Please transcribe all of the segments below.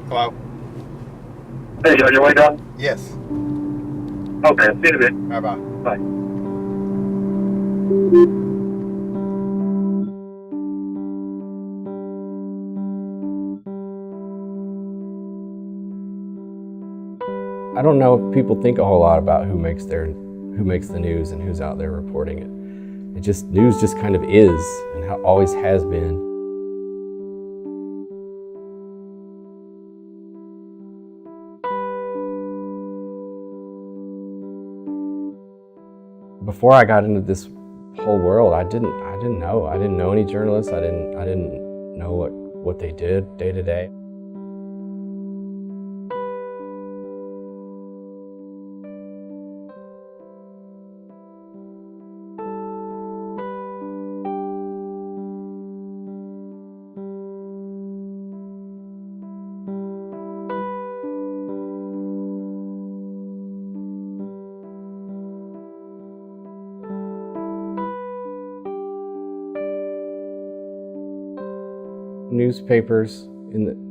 Hello? Hey, Joe, your way up? Yes. Okay, see you in a bit. Bye bye. Bye. I don't know if people think a whole lot about who makes the news and who's out there reporting it. News just kind of is and always has been. Before I got into this whole world, I didn't know. I didn't know any journalists. I didn't know what they did day to day. Newspapers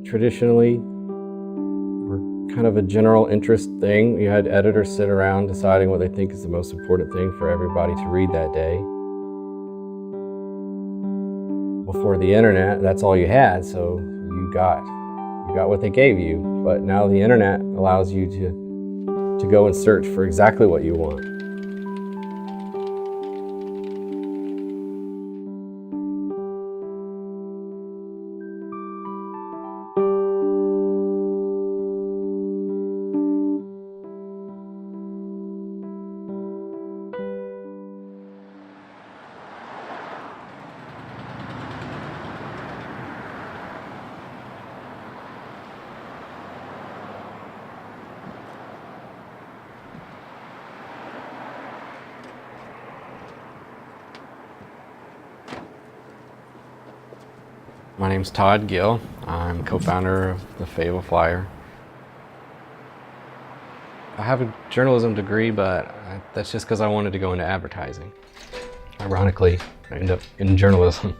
traditionally were kind of a general interest thing. You had editors sit around deciding what they think is the most important thing for everybody to read that day. Before the internet, that's all you had, so you got what they gave you. But now the internet allows you to go and search for exactly what you want. My name's Todd Gill. I'm co-founder of the Fayetteville Flyer. I have a journalism degree, but that's just because I wanted to go into advertising. Ironically, I ended up in journalism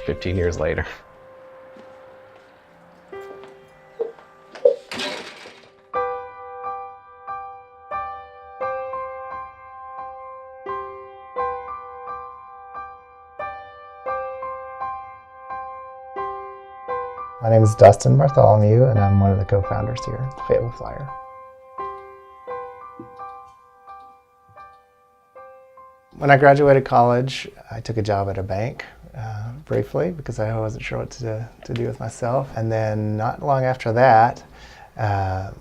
15 years later. My name is Dustin Bartholomew, and I'm one of the co-founders here at the Fayetteville Flyer. When I graduated college, I took a job at a bank briefly because I wasn't sure what to do with myself. And then not long after that, I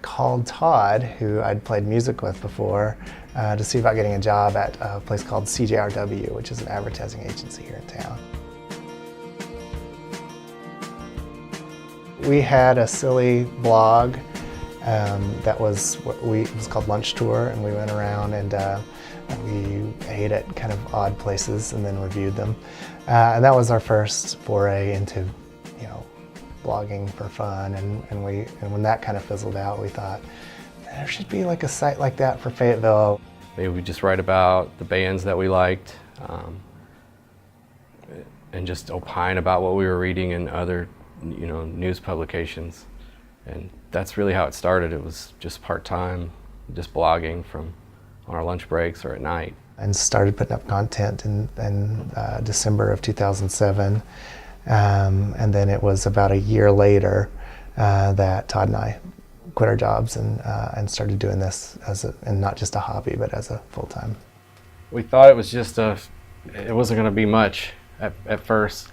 called Todd, who I'd played music with before, to see about getting a job at a place called CJRW, which is an advertising agency here in town. We had a silly blog that was it was called Lunch Tour, and we went around and we ate at kind of odd places and then reviewed them. And that was our first foray into, blogging for fun. And when that kind of fizzled out, we thought there should be like a site like that for Fayetteville. Maybe we just write about the bands that we liked and just opine about what we were reading in other news publications. And that's really how it started. It was just part-time, just blogging on our lunch breaks or at night. And started putting up content in December of 2007. And then it was about a year later that Todd and I quit our jobs and started doing this and not just a hobby, but as a full-time. We thought it was it wasn't going to be much at first.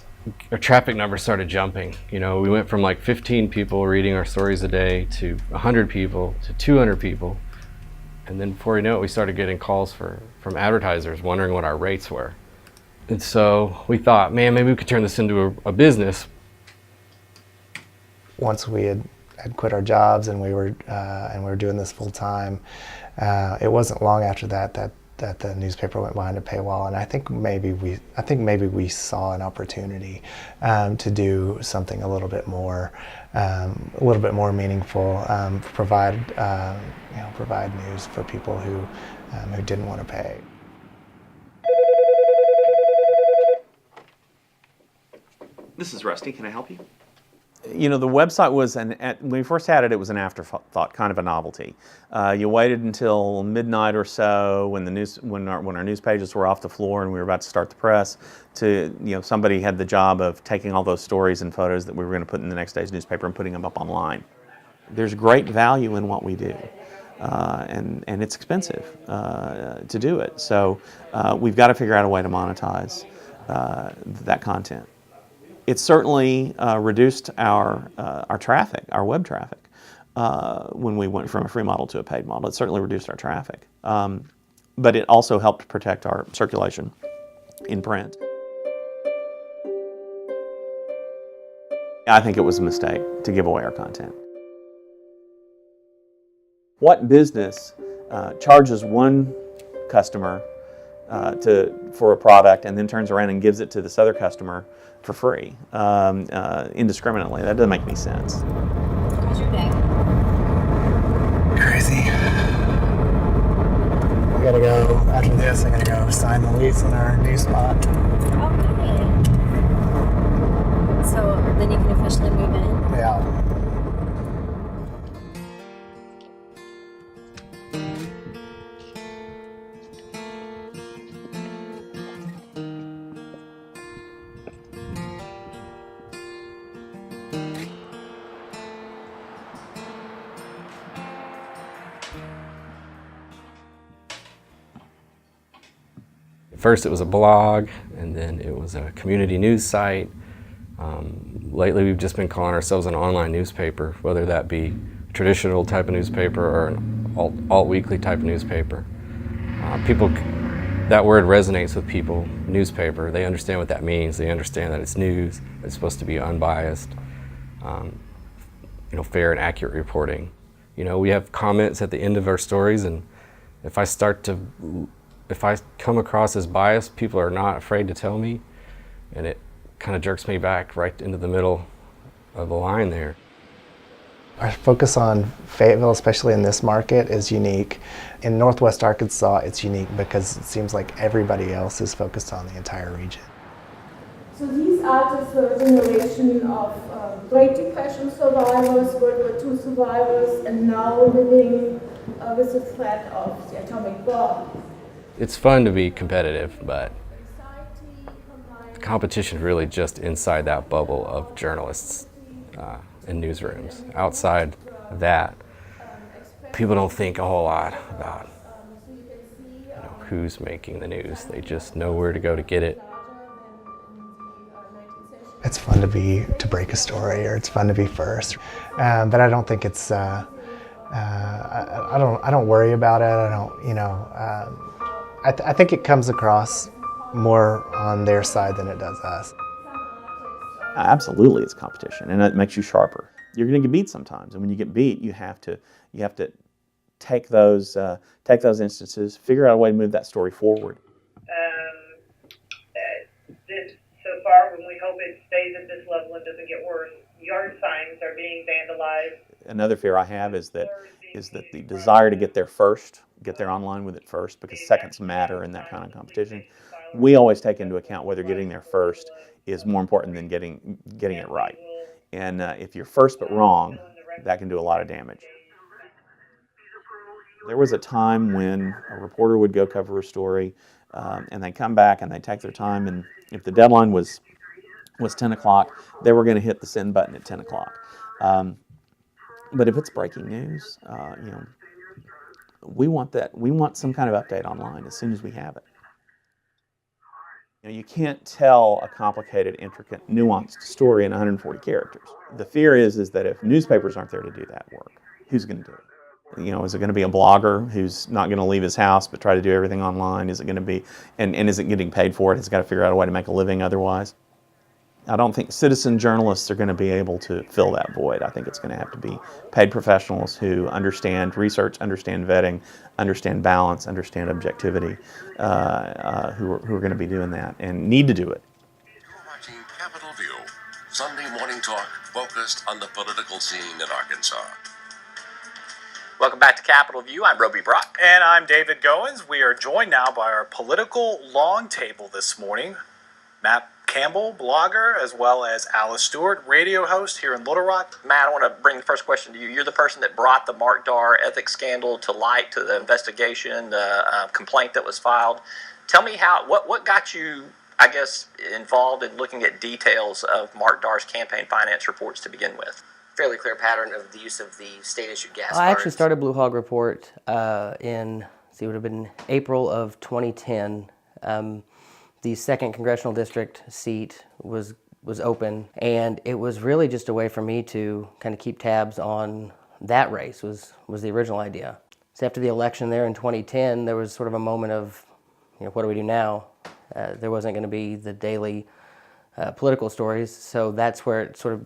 Our traffic numbers started jumping. We went from like 15 people reading our stories a day to 100 people to 200 people. And then before you know it, we started getting calls from advertisers wondering what our rates were. And so we thought, man, maybe we could turn this into a business. Once we had quit our jobs and we were doing this full time, it wasn't long after that the newspaper went behind a paywall, and I think maybe we saw an opportunity to do something a little bit more meaningful, provide news for people who didn't want to pay. This is Rusty. Can I help you? You know, the website was when we first had it, it was an afterthought, kind of a novelty. You waited until midnight or so when our news pages were off the floor and we were about to start the press to, you know, somebody had the job of taking all those stories and photos that we were going to put in the next day's newspaper and putting them up online. There's great value in what we do. And it's expensive to do it. So we've got to figure out a way to monetize that content. It certainly reduced our traffic, our web traffic, when we went from a free model to a paid model. It certainly reduced our traffic. But it also helped protect our circulation in print. I think it was a mistake to give away our content. What business charges one customer for a product and then turns around and gives it to this other customer for free indiscriminately? That doesn't make any sense. How's your day? Crazy. I gotta go, after this, I gotta go sign the lease on our new spot. Okay. So then you can officially move in? Yeah. First it was a blog, and then it was a community news site. Lately we've just been calling ourselves an online newspaper, whether that be a traditional type of newspaper or an alt-weekly type of newspaper. That word resonates with people, newspaper. They understand what that means. They understand that it's news, it's supposed to be unbiased, fair and accurate reporting. You know, we have comments at the end of our stories, and if I come across as biased, people are not afraid to tell me, and it kind of jerks me back right into the middle of the line there. Our focus on Fayetteville, especially in this market, is unique. In Northwest Arkansas, it's unique because it seems like everybody else is focused on the entire region. So these are the third generation of Great Depression survivors, World War II survivors, and now living with the threat of the atomic bomb. It's fun to be competitive, but the competition is really just inside that bubble of journalists and newsrooms. Outside of that, people don't think a whole lot about who's making the news. They just know where to go to get it. It's fun to break a story, or it's fun to be first, but I don't think it's. I don't worry about it. I think it comes across more on their side than it does us. Absolutely, it's competition, and it makes you sharper. You're going to get beat sometimes, and when you get beat, you have to take those instances, figure out a way to move that story forward. So far, when we hope it stays at this level and doesn't get worse, yard signs are being vandalized. Another fear I have is that the desire to get there first, get there online with it first, because seconds matter in that kind of competition. We always take into account whether getting there first is more important than getting it right. And if you're first but wrong, that can do a lot of damage. There was a time when a reporter would go cover a story, and they come back and they take their time, and if the deadline was 10 o'clock, they were going to hit the send button at 10 o'clock. But if it's breaking news, we want some kind of update online as soon as we have it. You can't tell a complicated, intricate, nuanced story in 140 characters. The fear is that if newspapers aren't there to do that work, who's going to do it? Is it going to be a blogger who's not going to leave his house but try to do everything online? Is it going to be, and isn't getting paid for it? Has got to figure out a way to make a living otherwise? I don't think citizen journalists are going to be able to fill that void. I think it's going to have to be paid professionals who understand research, understand vetting, understand balance, understand objectivity, who are going to be doing that and need to do it. You're watching Capitol View, Sunday morning talk focused on the political scene in Arkansas. Welcome back to Capitol View. I'm Roby Brock. And I'm David Goins. We are joined now by our political long table this morning. Matt Campbell, blogger, as well as Alice Stewart, radio host here in Little Rock. Matt, I want to bring the first question to you. You're the person that brought the Mark Dar ethics scandal to light, to the investigation, the complaint that was filed. Tell me what got you, I guess, involved in looking at details of Mark Dar's campaign finance reports to begin with. Fairly clear pattern of the use of the state-issued gas I actually cards. started Blue Hog Report it would have been April of 2010. The 2nd Congressional District seat was open, and it was really just a way for me to kind of keep tabs on that race was the original idea. So after the election there in 2010, there was sort of a moment of, what do we do now? There wasn't going to be the daily political stories, so that's where it sort of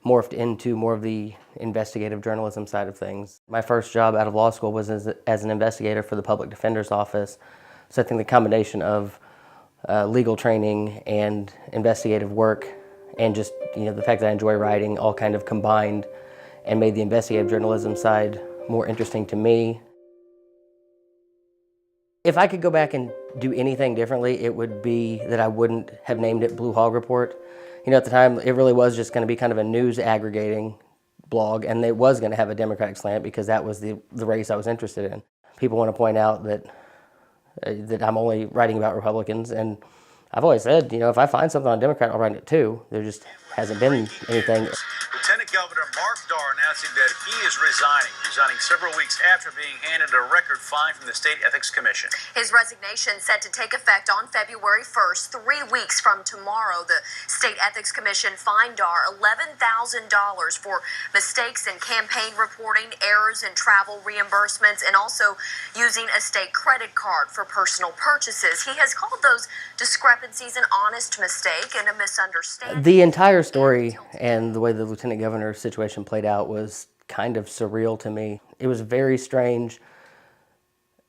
morphed into more of the investigative journalism side of things. My first job out of law school was as an investigator for the Public Defender's Office, so I think the combination of legal training and investigative work and just the fact that I enjoy writing all kind of combined and made the investigative journalism side more interesting to me. If I could go back and do anything differently, it would be that I wouldn't have named it Blue Hog Report. At the time, it really was just going to be kind of a news aggregating blog, and it was going to have a Democratic slant because that was the race I was interested in. People want to point out that I'm only writing about Republicans, and I've always said, if I find something on Democrat, I'll write it too. There just hasn't been anything. Lieutenant Governor Mark Dar announcing that he is resigning several weeks after being handed a record fine from the State Ethics Commission. His resignation set to take effect on February 1st, 3 weeks from tomorrow. The State Ethics Commission fined Dar $11,000 for mistakes in campaign reporting, errors in travel reimbursements, and also using a state credit card for personal purchases. He has called those discrepancies an honest mistake and a misunderstanding. The entire story and the way the Lieutenant Governor's situation played out was kind of surreal to me. It was very strange,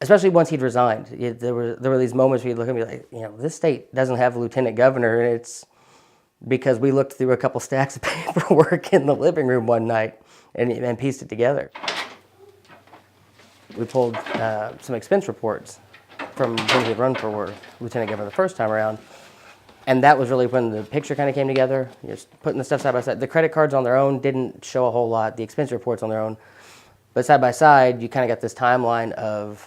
especially once he'd resigned. There were these moments where you'd look at me like, this state doesn't have a lieutenant governor, and it's because we looked through a couple stacks of paperwork in the living room one night and pieced it together. We pulled some expense reports from when he had run for lieutenant governor the first time around. And that was really when the picture kind of came together. Just putting the stuff side by side. The credit cards on their own didn't show a whole lot. The expense reports on their own. But side by side, you kind of got this timeline of,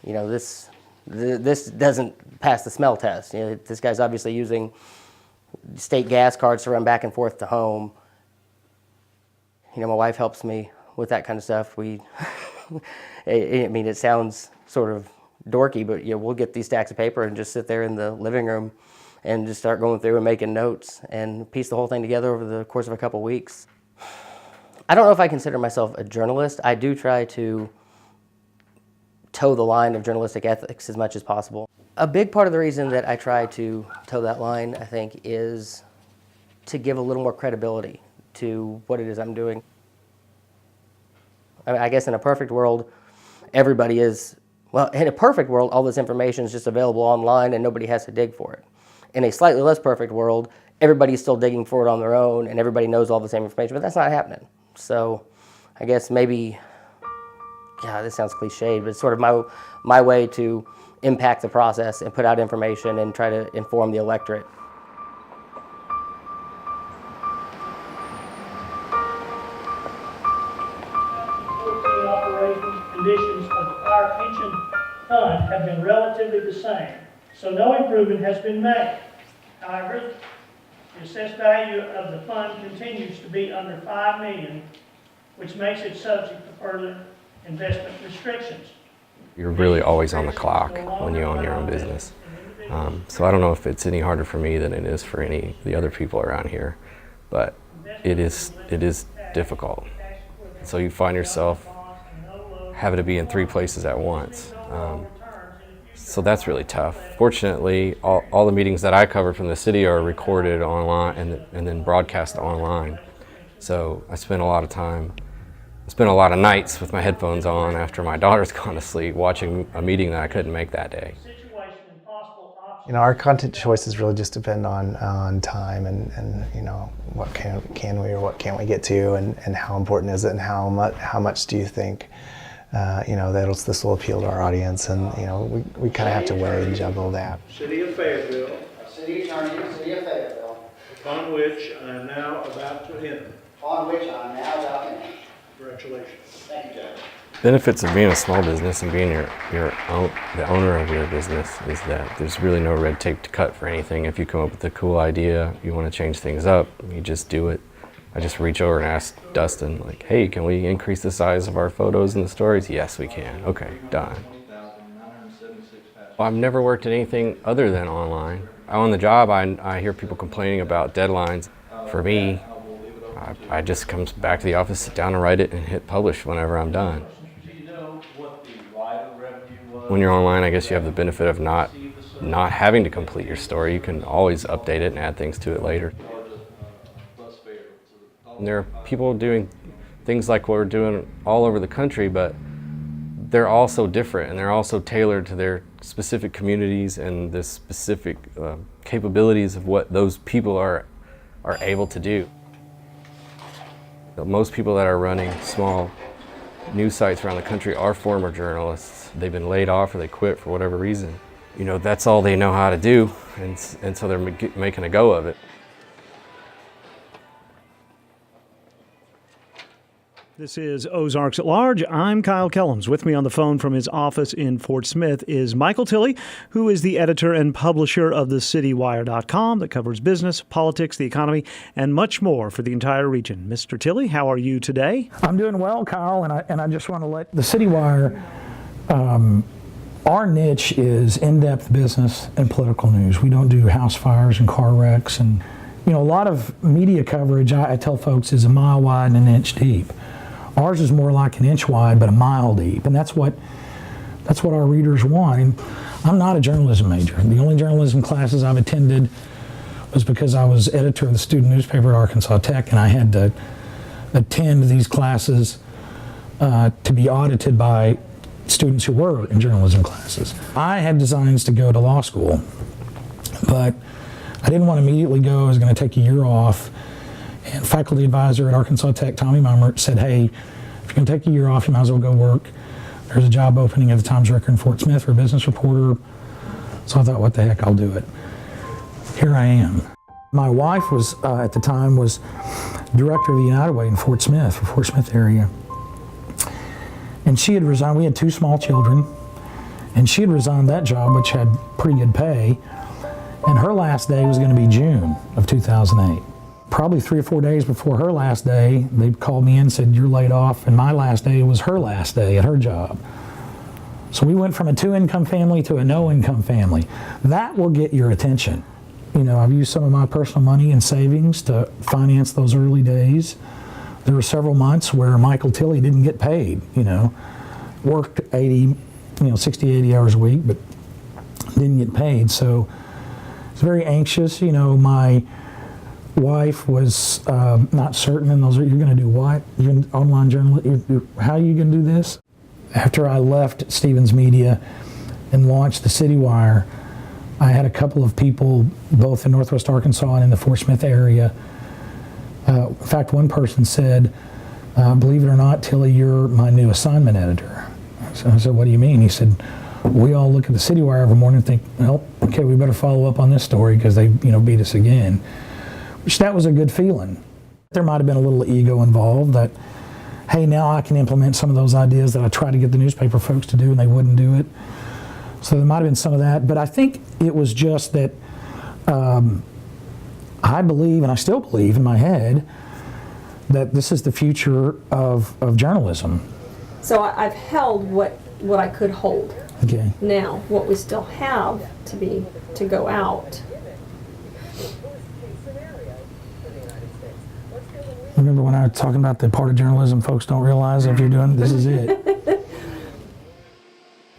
this doesn't pass the smell test. This guy's obviously using state gas cards to run back and forth to home. My wife helps me with that kind of stuff. It sounds sort of dorky, but we'll get these stacks of paper and just sit there in the living room and just start going through and making notes and piece the whole thing together over the course of a couple weeks. I don't know if I consider myself a journalist. I do try to toe the line of journalistic ethics as much as possible. A big part of the reason that I try to toe that line, I think, is to give a little more credibility to what it is I'm doing. I guess in a perfect world, everybody is, in a perfect world, all this information is just available online and nobody has to dig for it. In a slightly less perfect world, everybody's still digging for it on their own and everybody knows all the same information, but that's not happening. So I guess maybe, this sounds cliched, but it's sort of my way to impact the process and put out information and try to inform the electorate. Operating conditions of our pension fund have been relatively the same, so no improvement has been made. However, the assessed value of the fund continues to be under $5 million, which makes it subject to further investment restrictions. You're really always on the clock when you own your own business. So I don't know if it's any harder for me than it is for any of the other people around here, but it is difficult. So you find yourself having to be in 3 places at once. So that's really tough. Fortunately, all the meetings that I cover from the city are recorded online and then broadcast online. So I spend a lot of nights with my headphones on after my daughter's gone to sleep watching a meeting that I couldn't make that day. Our content choices really just depend on time and what can we or what can't we get to, and how important is it, and how much do you think this will appeal to our audience, and we kind of have to weigh and juggle that. City of Fayetteville, City Attorney of the City of Fayetteville, upon which I am now about to enter. upon which I am now about to enter. Congratulations. Thank you, Judge. Benefits of being a small business and being the owner of your business is that there's really no red tape to cut for anything. If you come up with a cool idea, you want to change things up, you just do it. I just reach over and ask Dustin, like, hey, can we increase the size of our photos in the stories? Yes, we can. Okay, done. Well, I've never worked at anything other than online. On the job, I hear people complaining about deadlines. For me, I just come back to the office, sit down and write it, and hit publish whenever I'm done. When you're online, I guess you have the benefit of not having to complete your story. You can always update it and add things to it later. And there are people doing things like what we're doing all over the country, but they're also different and they're also tailored to their specific communities and the specific capabilities of what those people are able to do. Most people that are running small news sites around the country are former journalists. They've been laid off or they quit for whatever reason. You know, that's all they know how to do, and so they're making a go of it. This is Ozarks at Large. I'm Kyle Kellums. With me on the phone from his office in Fort Smith is Michael Tilley, who is the editor and publisher of thecitywire.com that covers business, politics, the economy, and much more for the entire region. Mr. Tilley, how are you today? I'm doing well, Kyle, and I just want to let the Citywire, our niche is in-depth business and political news. We don't do house fires and car wrecks, and a lot of media coverage, I tell folks, is a mile wide and an inch deep. Ours is more like an inch wide, but a mile deep, and that's what our readers want. And I'm not a journalism major. The only journalism classes I've attended was because I was editor of the student newspaper at Arkansas Tech, and I had to attend these classes to be audited by students who were in journalism classes. I had designs to go to law school, but I didn't want to immediately go. I was going to take a year off. And faculty advisor at Arkansas Tech, Tommy Meimert, said, hey, if you're going to take a year off, you might as well go work. There's a job opening at the Times-Record in Fort Smith for a business reporter. So I thought, what the heck, I'll do it. Here I am. My wife was, at the time, was director of the United Way in Fort Smith, for Fort Smith area. And she had resigned. We had 2 small children. And she had resigned that job, which had pretty good pay. And her last day was going to be June of 2008. Probably 3 or 4 days before her last day, they called me in and said, you're laid off, and my last day was her last day at her job. So we went from a 2-income family to a no-income family. That will get your attention. I've used some of my personal money and savings to finance those early days. There were several months where Michael Tilley didn't get paid, worked 60, 80 hours a week, but didn't get paid. So I was very anxious. My wife was not certain, and you're going to do what? You're an online journalist? How are you going to do this? After I left Stevens Media and launched the Citywire, I had a couple of people, both in Northwest Arkansas and in the Fort Smith area. In fact, one person said, believe it or not, Tilley, you're my new assignment editor. So I said, what do you mean? He said, we all look at the Citywire every morning and think, well, okay, we better follow up on this story because they beat us again. Which that was a good feeling. There might have been a little ego involved that, hey, now I can implement some of those ideas that I tried to get the newspaper folks to do and they wouldn't do it. So there might have been some of that, but I think it was just that I believe, and I still believe in my head, that this is the future of journalism. So I've held what I could hold. Okay. Now, what we still have to go out. Remember when I was talking about the part of journalism folks don't realize if you're doing, this is it.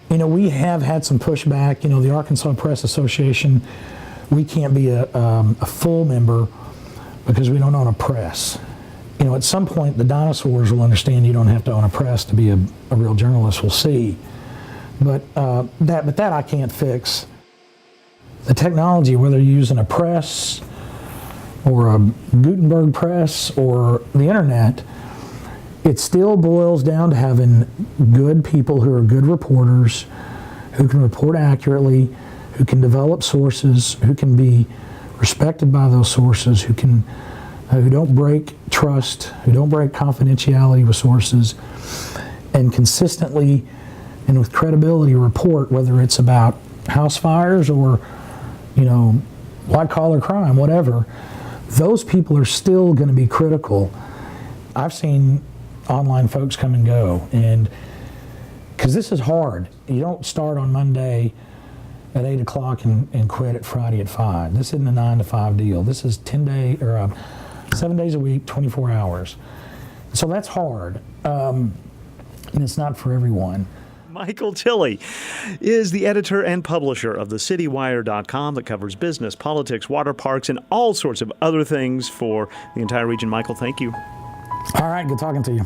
We have had some pushback. The Arkansas Press Association, we can't be a full member because we don't own a press. At some point the dinosaurs will understand you don't have to own a press to be a real journalist. We'll see. But that I can't fix. The technology, whether you're using a press or a Gutenberg press or the internet, it still boils down to having good people who are good reporters, who can report accurately, who can develop sources, who can be respected by those sources, who don't break trust, who don't break confidentiality with sources, and consistently and with credibility report, whether it's about house fires or, white collar crime, whatever. Those people are still going to be critical. I've seen online folks come and go, and because this is hard. You don't start on Monday at 8 o'clock and quit at Friday at 5. This isn't a 9 to 5 deal. This is 7 days a week, 24 hours. So that's hard, and it's not for everyone. Michael Tilley is the editor and publisher of thecitywire.com that covers business, politics, water parks, and all sorts of other things for the entire region. Michael, thank you. All right, good talking to you.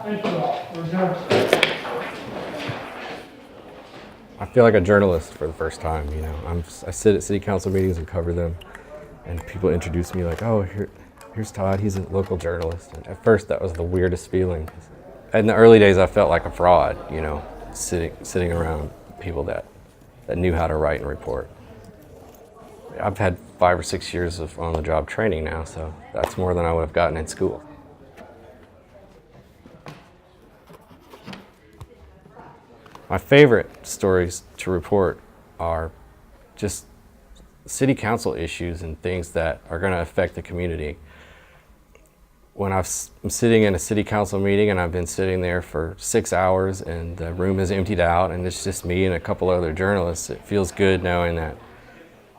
Thank you all. We're adjourned. I feel like a journalist for the first time. I sit at city council meetings and cover them, and people introduce me like, "Oh, here's Todd. He's a local journalist." And at first, that was the weirdest feeling. In the early days, I felt like a fraud. Sitting around people that knew how to write and report. I've had 5 or 6 years of on-the-job training now, so that's more than I would have gotten in school. My favorite stories to report are just city council issues and things that are going to affect the community. When I'm sitting in a city council meeting and I've been sitting there for 6 hours and the room is emptied out and it's just me and a couple other journalists, it feels good knowing that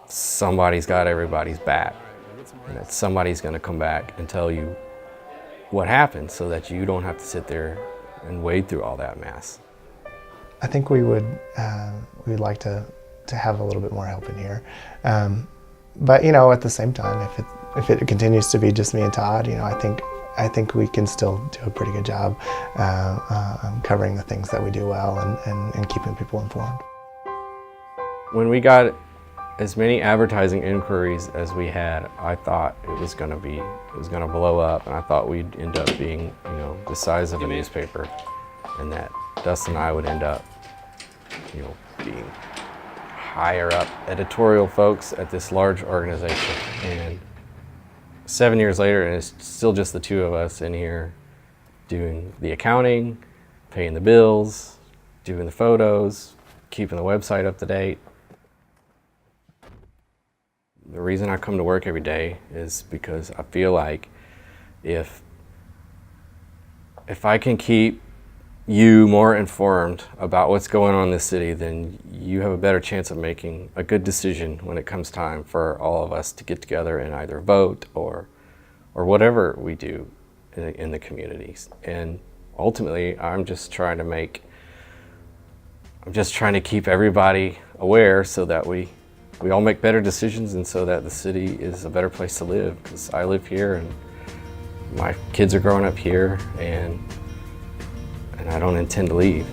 somebody's got everybody's back and that somebody's going to come back and tell you what happened so that you don't have to sit there and wade through all that mess. I think we'd like to have a little bit more help in here, but at the same time, if it continues to be just me and Todd, I think we can still do a pretty good job covering the things that we do well and keeping people informed. When we got as many advertising inquiries as we had, I thought it was going to blow up, and I thought we'd end up being the size of a newspaper, and that Dustin and I would end up being higher up editorial folks at this large organization. And 7 years later, and it's still just the two of us in here doing the accounting, paying the bills, doing the photos, keeping the website up to date. The reason I come to work every day is because I feel like if I can keep you more informed about what's going on in this city, then you have a better chance of making a good decision when it comes time for all of us to get together and either vote or whatever we do in the communities. And ultimately, I'm just trying to keep everybody aware so that we all make better decisions and so that the city is a better place to live, because I live here and my kids are growing up here and I don't intend to leave.